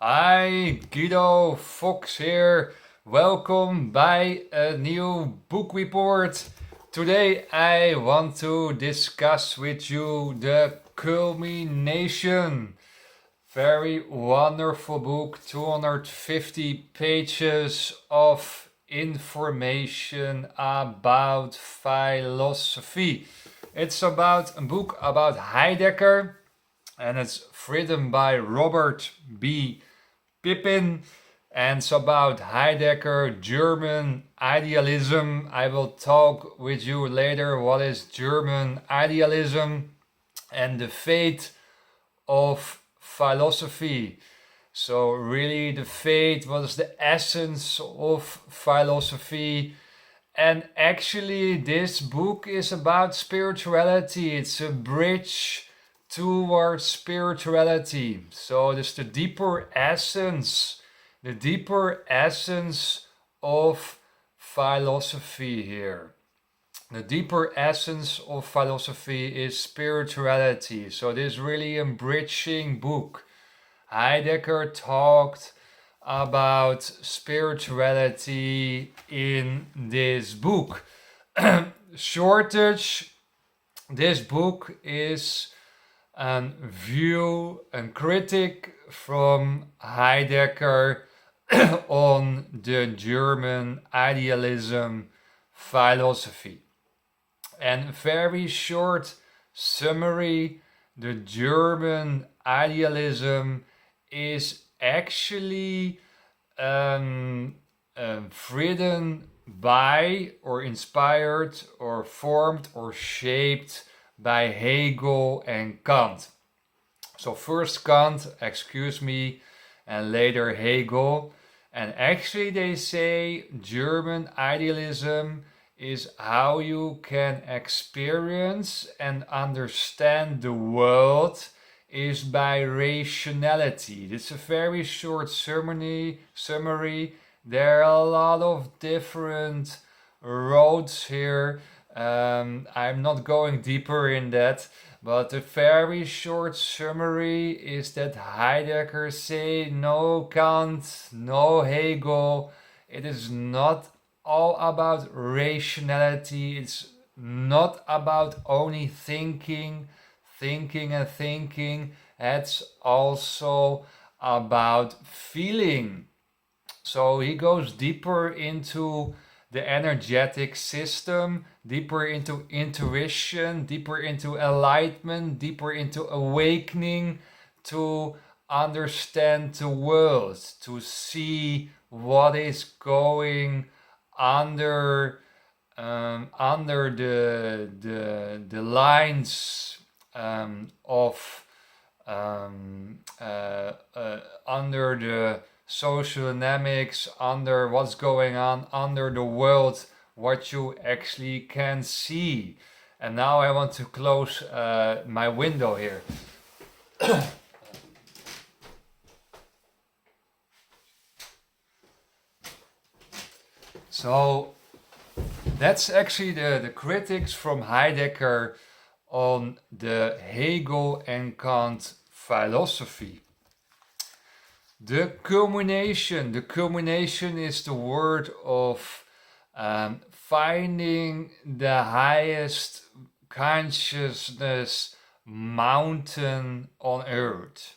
Hi, Guido Fox here. Welcome by a new book report. Today I want to discuss with you the Culmination. Very wonderful book, 250 pages of information about philosophy. It's about a book about Heidegger and it's written by Robert B. Pippin, and it's about Heidegger, German idealism. I will talk with you later what is German idealism and the fate of philosophy. So really the fate, what is the essence of philosophy? And actually this book is about spirituality. It's a bridge towards spirituality. So it's the deeper essence of philosophy here. The deeper essence of philosophy is spirituality. So this is really a bridging book. Heidegger talked about spirituality in this book. Shortage, this book is a view and critic from Heidegger on the German idealism philosophy. And very short summary, the German idealism is actually written by or inspired or formed or shaped by Hegel and Kant. So first Kant, excuse me, and later Hegel. And actually they say German idealism is how you can experience and understand the world is by rationality. It's a very short summary. There are a lot of different roads here. I'm not going deeper in that, but a very short summary is that Heidegger say no Kant, no Hegel. It is not all about rationality. It's not about only thinking. It's also about feeling. So he goes deeper into the energetic system, deeper into intuition, deeper into enlightenment, deeper into awakening, to understand the world, to see what is going under the lines of under the social dynamics, under what's going on under the world, what you actually can see. And now I want to close my window here. So that's actually the critics from Heidegger on the Hegel and Kant philosophy. The culmination is the word of finding the highest consciousness mountain on earth.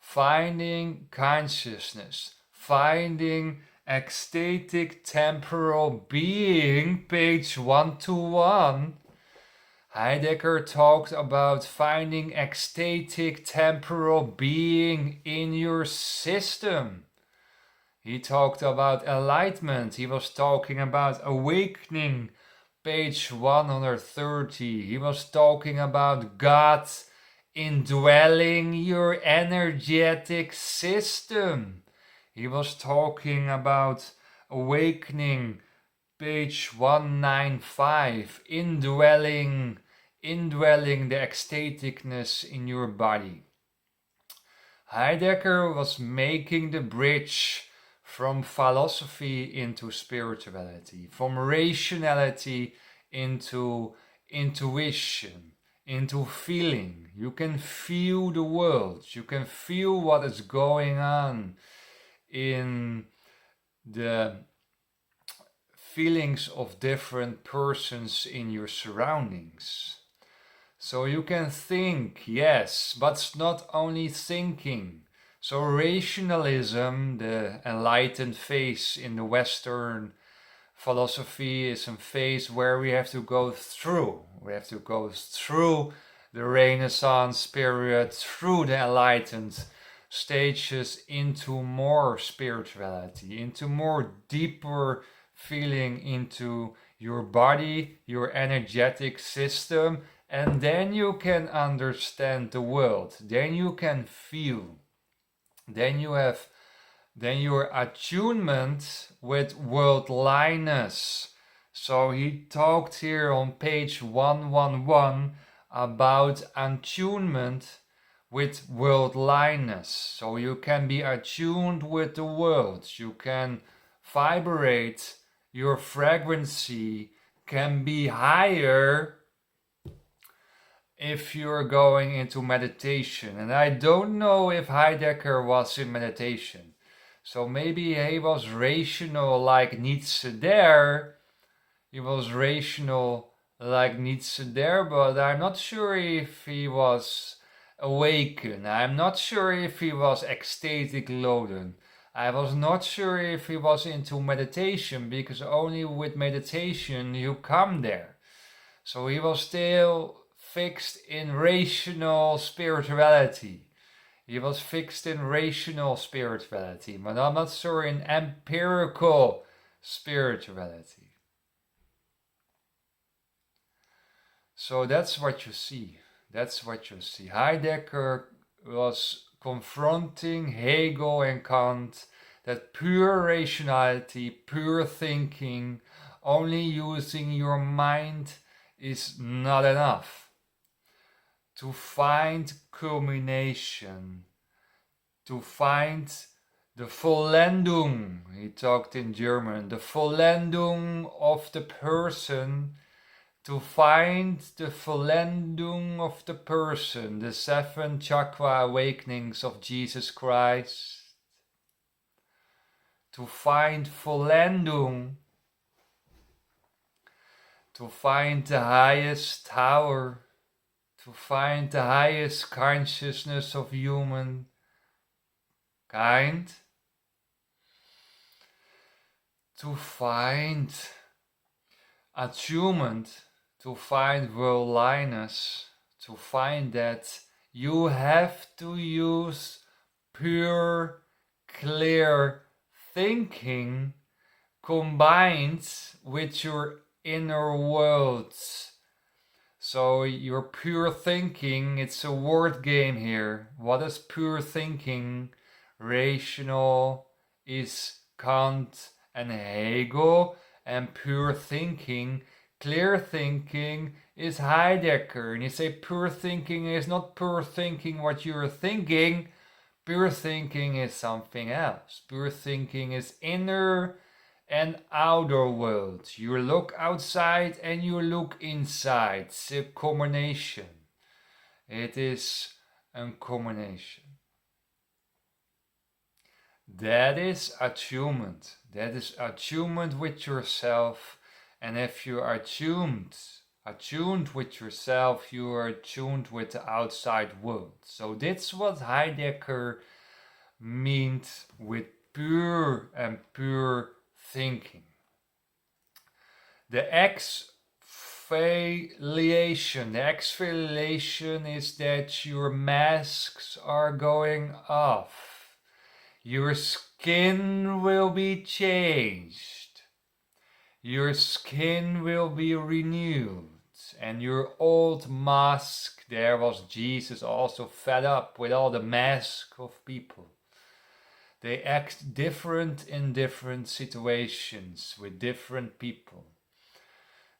Finding consciousness, finding ecstatic temporal being, page 121. Heidegger talked about finding ecstatic temporal being in your system. He talked about enlightenment. He was talking about awakening, page 130. He was talking about God indwelling your energetic system. He was talking about awakening, page 195, indwelling the ecstaticness in your body. Heidegger was making the bridge from philosophy into spirituality, from rationality into intuition, into feeling. You can feel the world. You can feel what is going on in the feelings of different persons in your surroundings. So you can think, yes, but it's not only thinking. So rationalism, the enlightened phase in the Western philosophy, is a phase where we have to go through. We have to go through the Renaissance period, through the enlightened stages into more spirituality, into more deeper feeling into your body, your energetic system, and then you can understand the world. Then you can feel. Then your attunement with worldliness. So he talked here on page 111 about attunement with worldliness. So you can be attuned with the world. You can vibrate. Your frequency can be higher if you're going into meditation. And I don't know if Heidegger was in meditation. So maybe he was rational like Nietzsche there. He was rational like Nietzsche there, but I'm not sure if he was awakened. I'm not sure if he was ecstatic loaded. I was not sure if he was into meditation, because only with meditation you come there. So he was still fixed in rational spirituality. He was fixed in rational spirituality, but I'm not sure in empirical spirituality. So that's what you see. That's what you see. Heidegger was confronting Hegel and Kant that pure rationality, pure thinking, only using your mind is not enough. To find culmination, to find the Vollendung, he talked in German, the Vollendung of the person, to find the Vollendung of the person, the 7 chakra awakenings of Jesus Christ, to find Vollendung, to find the highest tower, to find the highest consciousness of human kind, to find attunement, to find worldliness, to find that you have to use pure, clear thinking combined with your inner world. So your pure thinking, it's a word game here. What is pure thinking? Rational is Kant and Hegel, and pure thinking, clear thinking is Heidegger. And you say pure thinking is not pure thinking what you're thinking. Pure thinking is something else. Pure thinking is inner and outer world. You look outside and you look inside. It's a combination. It is a combination. That is attunement. That is attunement with yourself. And if you are attuned with yourself, you are attuned with the outside world. So that's what Heidegger means with pure and pure thinking. The exfoliation is that your masks are going off. Your skin will be changed. Your skin will be renewed. And your old mask, there was Jesus also fed up with all the masks of people. They act different in different situations with different people.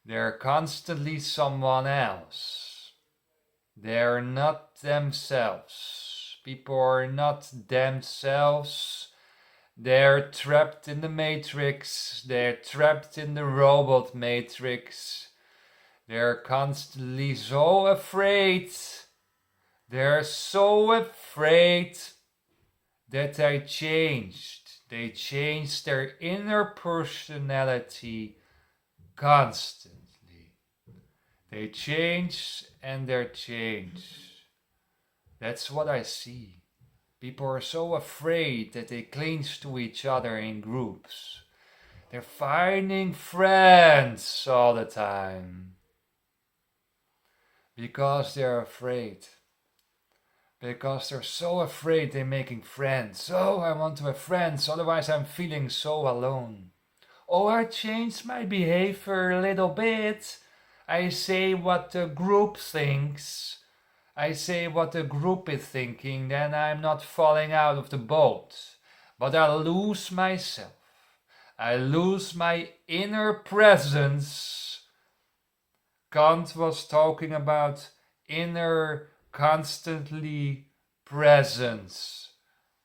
They're constantly someone else. They're not themselves. People are not themselves. They're trapped in the matrix. They're trapped in the robot matrix. They're constantly so afraid. They're so afraid that they changed. They changed their inner personality constantly. They change and they change. That's what I see. People are so afraid that they cling to each other in groups. They're finding friends all the time. Because they're afraid. Because they're so afraid they're making friends. Oh, I want to have friends, otherwise I'm feeling so alone. Oh, I changed my behavior a little bit. I say what the group thinks. I say what the group is thinking, then I'm not falling out of the boat. But I lose myself. I lose my inner presence. Kant was talking about inner constantly presence.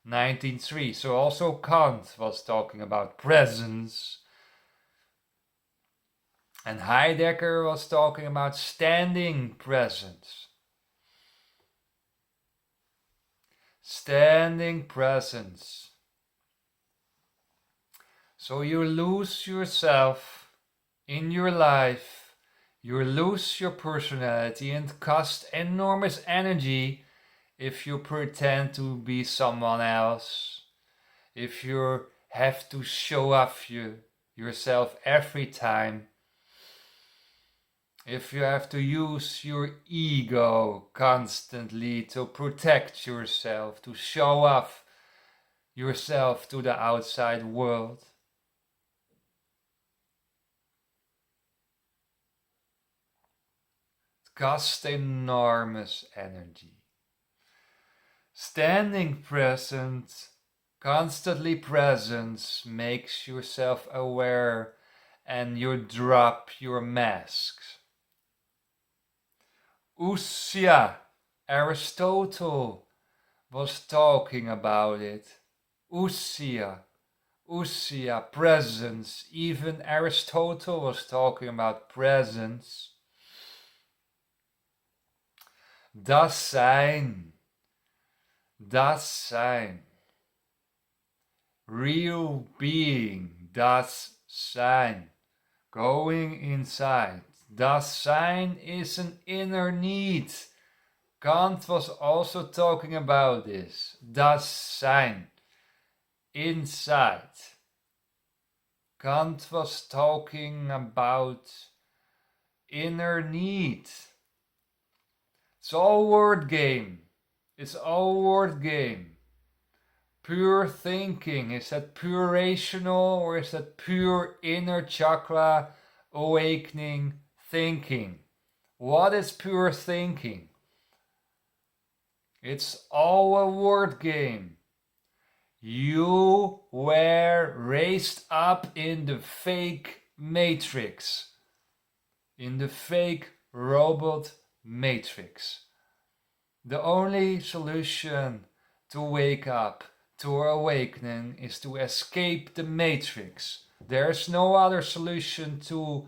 19.3. So also Kant was talking about presence. And Heidegger was talking about standing presence. Standing presence. So you lose yourself in your life, you lose your personality and cost enormous energy if you pretend to be someone else, if you have to show off yourself every time, if you have to use your ego constantly to protect yourself, to show off yourself to the outside world. It costs enormous energy. Standing present, constantly present, makes yourself aware and you drop your masks. Ousia, Aristotle was talking about it. Ousia, presence. Even Aristotle was talking about presence. Dasein, real being, Dasein, going inside. Dasein is an inner need. Kant was also talking about this. Dasein, inside. Kant was talking about inner need. It's all word game. It's all word game. Pure thinking, is that pure rational or is that pure inner chakra awakening thinking? What is pure thinking? It's all a word game. You were raised up in the fake matrix, in the fake robot matrix. The only solution to wake up, to awakening, is to escape the matrix. There's no other solution to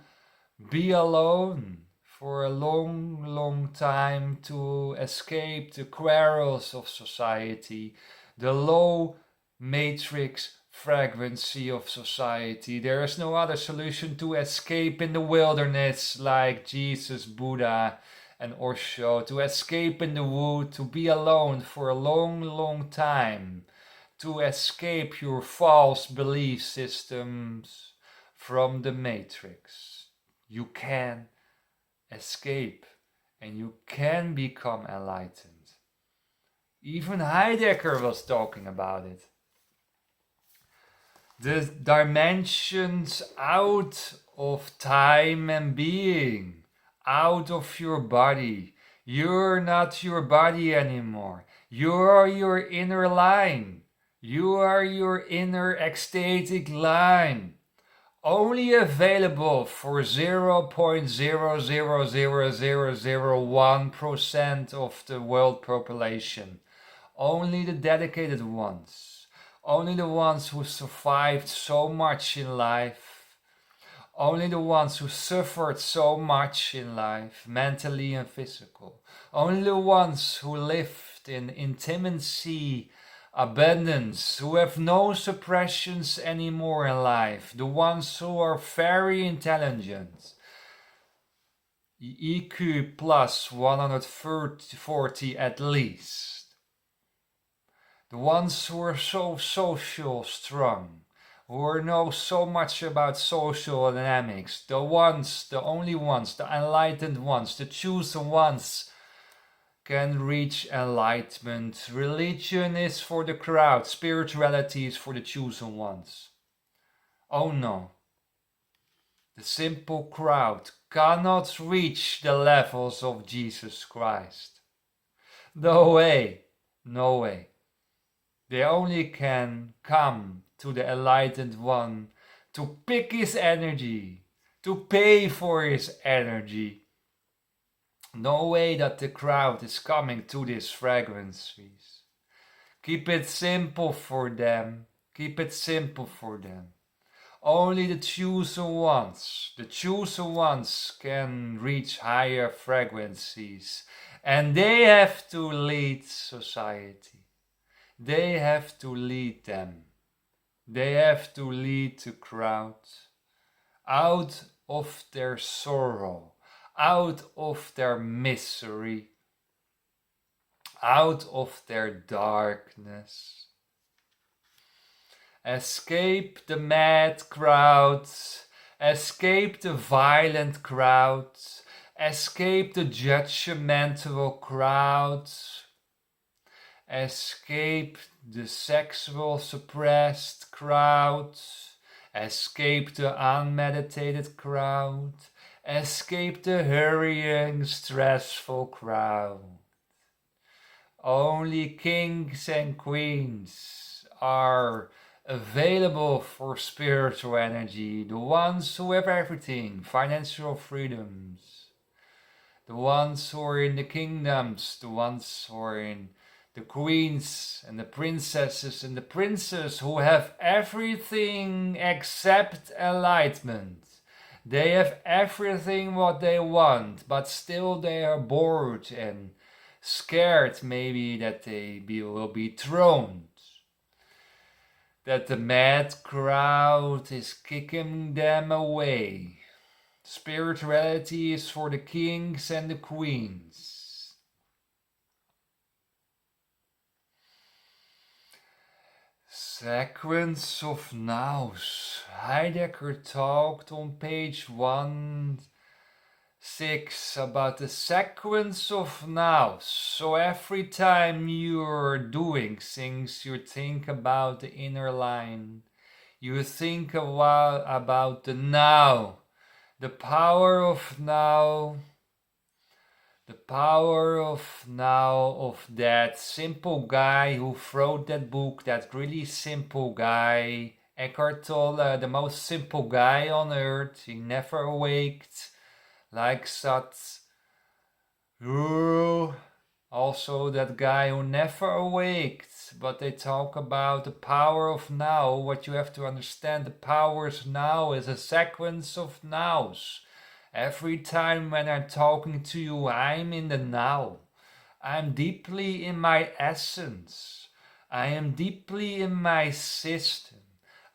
be alone for a long, long time, to escape the quarrels of society, the low matrix frequency of society. There is no other solution to escape in the wilderness like Jesus, Buddha, and Osho, to escape in the wood, to be alone for a long, long time, to escape your false belief systems from the matrix. You can escape and you can become enlightened. Even Heidegger was talking about it. The dimensions out of time and being, out of your body. You're not your body anymore. You are your inner line. You are your inner ecstatic line. Only available for 0.000001% of the world population. Only the dedicated ones. Only the ones who survived so much in life. Only the ones who suffered so much in life, mentally and physical. Only the ones who lived in intimacy, abundance, who have no suppressions anymore in life. The ones who are very intelligent. EQ plus 140 at least. The ones who are so social strong, who know so much about social dynamics, the only ones, the enlightened ones, the chosen ones can reach enlightenment. Religion is for the crowd, spirituality is for the chosen ones. Oh no, the simple crowd cannot reach the levels of Jesus Christ. No way, no way. They only can come to the enlightened one to pick his energy, to pay for his energy. No way that the crowd is coming to these fragrancies. Keep it simple for them. Keep it simple for them. Only the chosen ones can reach higher frequencies. And they have to lead society. They have to lead them. They have to lead the crowd out of their sorrow, out of their misery, out of their darkness. Escape the mad crowd, escape the violent crowd, escape the judgmental crowd, escape the sexual suppressed crowd, escape the unmeditated crowd, escape the hurrying, stressful crowd. Only kings and queens are available for spiritual energy, the ones who have everything, financial freedoms, the ones who are in the kingdoms, the ones who are in the queens and the princesses and the princes who have everything except enlightenment. They have everything what they want, but still they are bored and scared maybe that they will be thrown. That the mad crowd is kicking them away. Spirituality is for the kings and the queens. Sequence of nows. Heidegger talked on page 1.6 about the sequence of nows. So every time you're doing things, you think about the inner line. You think about the now. The power of now. The power of now of that simple guy who wrote that book, that really simple guy. Eckhart Tolle, the most simple guy on earth. He never awaked. Like Sadhguru, also that guy who never awaked, but they talk about the power of now. What you have to understand, the powers now is a sequence of nows. Every time when I'm talking to you, I'm in the now. I'm deeply in my essence. I am deeply in my system.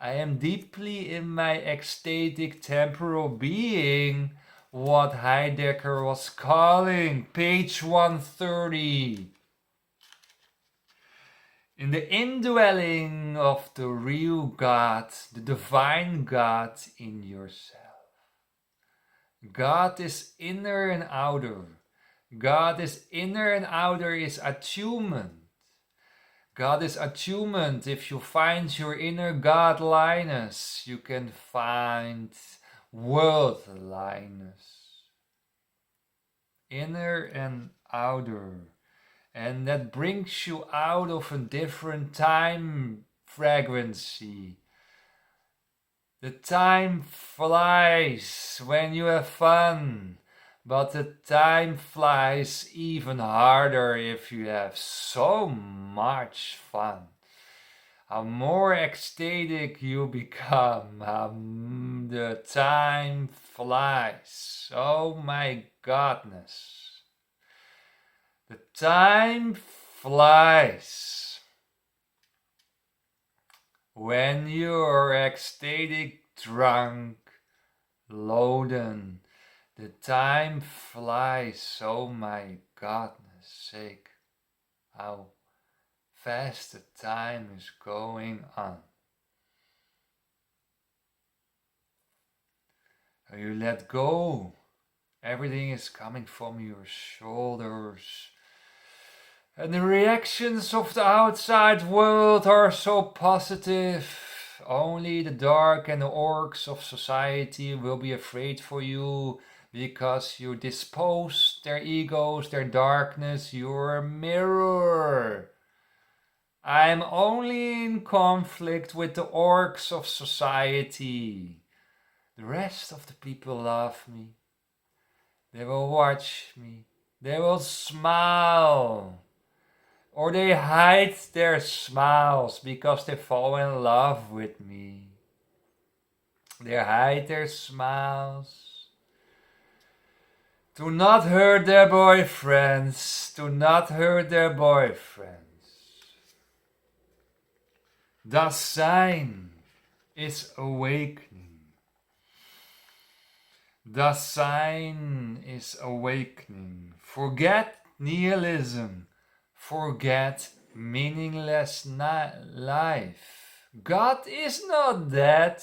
I am deeply in my ecstatic temporal being. What Heidegger was calling, page 130. In the indwelling of the real God, the divine God in yourself. God is inner and outer. God is inner and outer is attunement. God is attunement. If you find your inner godliness, you can find worldliness, inner and outer, and that brings you out of a different time frequency. The time flies when you have fun, but the time flies even harder if you have so much fun. how more ecstatic you become, how the time flies. Oh my godness. The time flies. When you're ecstatic, drunk, loaded, the time flies. Oh my godness sake. How fast the time is going on. You let go. Everything is coming from your shoulders. And the reactions of the outside world are so positive. Only the dark and the orcs of society will be afraid for you because you dispose their egos, their darkness, your mirror. I'm only in conflict with the orcs of society. The rest of the people love me. They will watch me. They will smile. Or they hide their smiles because they fall in love with me. They hide their smiles. Do not hurt their boyfriends. Do not hurt their boyfriends. Dasein is awakening. Dasein is awakening. Forget nihilism. Forget meaningless life. God is not dead.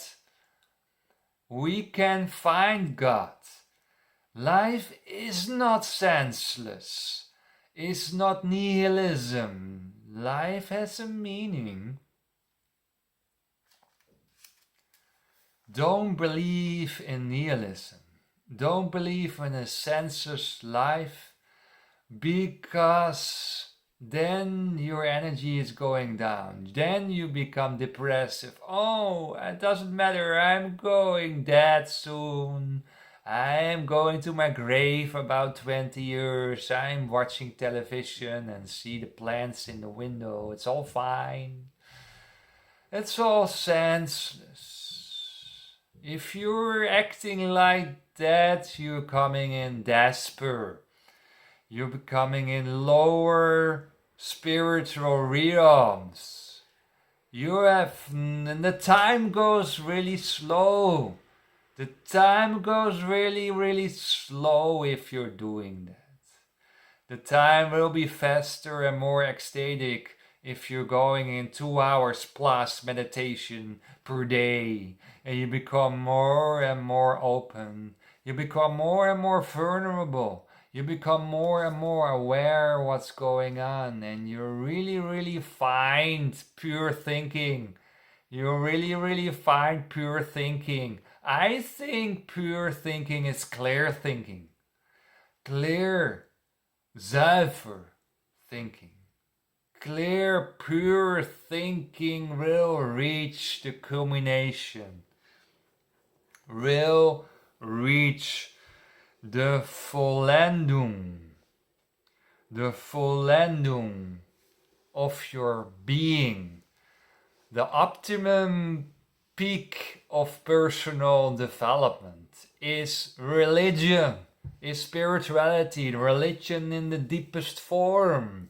We can find God. Life is not senseless. It's not nihilism. Life has a meaning. Don't believe in nihilism. Don't believe in a senseless life, because then your energy is going down. Then you become depressive. Oh, it doesn't matter. I'm going dead soon. I'm going to my grave about 20 years. I'm watching television and see the plants in the window. It's all fine. It's all senseless. If you're acting like that, you're coming in despair. You're becoming in lower spiritual realms. And the time goes really slow. The time goes really, really slow if you're doing that. The time will be faster and more ecstatic if you're going in 2 hours plus meditation per day, and you become more and more open. You become more and more vulnerable. You become more and more aware what's going on, and you really, really find pure thinking. You really, really find pure thinking. I think pure thinking is clear thinking. Clear, zuiver thinking. Clear, pure thinking will reach the culmination. Will reach the Vollendung. The Vollendung of your being. The optimum peak of personal development is religion, is spirituality, religion in the deepest form.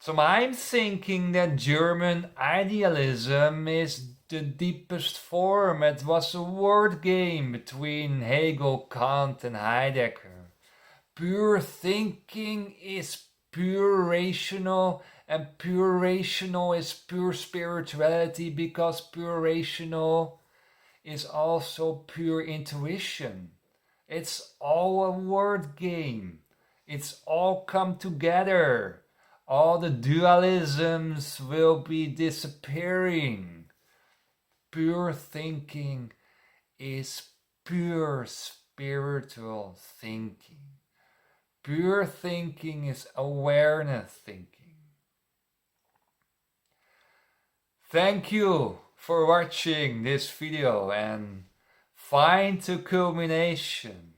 So I'm thinking that German idealism is the deepest form. It was a word game between Hegel, Kant and Heidegger. Pure thinking is pure rational, and pure rational is pure spirituality, because pure rational is also pure intuition. It's all a word game. It's all come together. All the dualisms will be disappearing. Pure thinking is pure spiritual thinking. Pure thinking is awareness thinking. Thank you for watching this video, and find the culmination.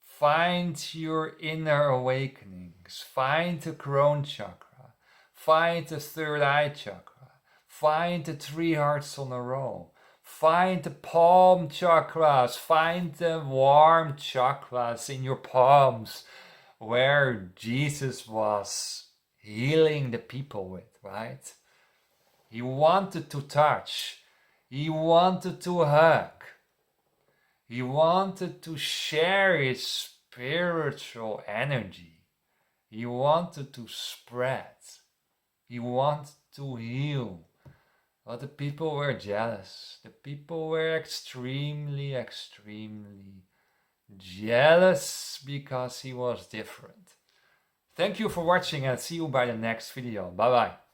Find your inner awakenings. Find the crown chakra. Find the third eye chakra. Find the 3 hearts on a row. Find the palm chakras. Find the warm chakras in your palms where Jesus was healing the people with, right? He wanted to touch. He wanted to hug. He wanted to share his spiritual energy. He wanted to spread. He wanted to heal. But the people were jealous. The people were extremely, extremely jealous because he was different. Thank you for watching and see you by the next video. Bye bye.